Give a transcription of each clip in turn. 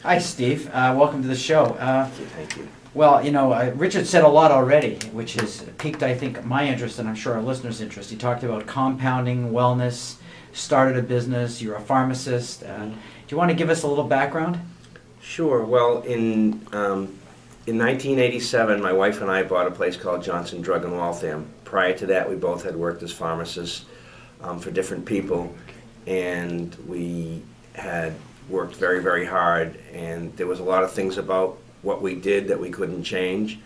Hi, Steve. Welcome to the show. Thank you. Well, Richard said a lot already, which has piqued, I think, my interest and I'm sure our listeners' interest. He talked about compounding, wellness, started a business, you're a pharmacist. Do you want to give us a little background? Sure. Well, in 1987, my wife and I bought a place called Johnson Drug in Waltham. Prior to that, we both had worked as pharmacists for different people, and we had worked very, very hard, and there was a lot of things about what we did that we couldn't change,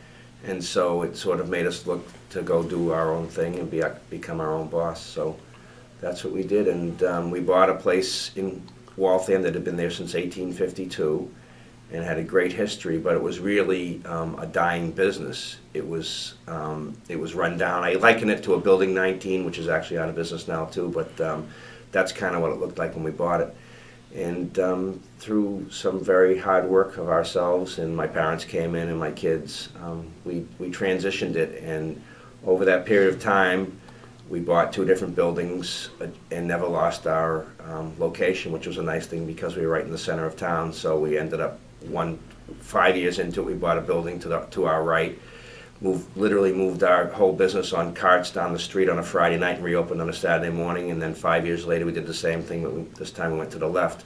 and so it sort of made us look to go do our own thing and become our own boss. So that's what we did, and we bought a place in Waltham that had been there since 1852 and had a great history, but it was really a dying business. It was run down. I liken it to a Building 19, which is actually out of business now too, but that's kind of what it looked like when we bought it. And through some very hard work of ourselves, and my parents came in and my kids, we transitioned it, and over that period of time we bought 2 different buildings and never lost our location, which was a nice thing because we were right in the center of town. So we ended up 5 years into it, we bought a building to our right, literally moved our whole business on carts down the street on a Friday night and reopened on a Saturday morning, and then 5 years later we did the same thing, but this time we went to the left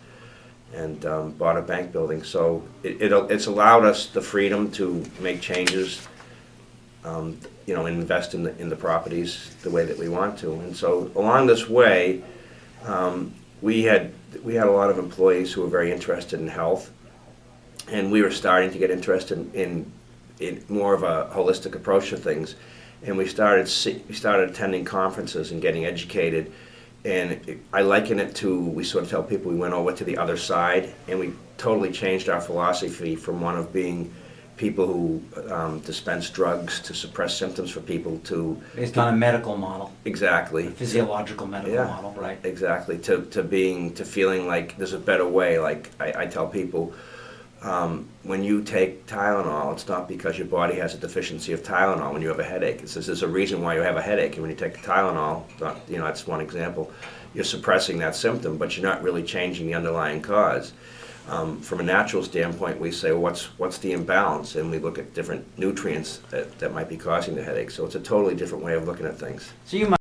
and bought a bank building. So it's allowed us the freedom to make changes, and invest in the properties the way that we want to. And so along this way, we had a lot of employees who were very interested in health, and we were starting to get interested in more of a holistic approach to things, and we started attending conferences and getting educated. And I liken it to, we sort of tell people we went over to the other side, and we totally changed our philosophy from one of being people who dispense drugs to suppress symptoms for people to Based on a medical model. Exactly. A physiological medical model, right? Exactly. To feeling like there's a better way. Like I tell people, when you take Tylenol, it's not because your body has a deficiency of Tylenol when you have a headache. There's a reason why you have a headache, and when you take Tylenol, that's one example, you're suppressing that symptom, but you're not really changing the underlying cause. From a natural standpoint, we say, well, what's the imbalance? And we look at different nutrients that might be causing the headache. So it's a totally different way of looking at things. So you might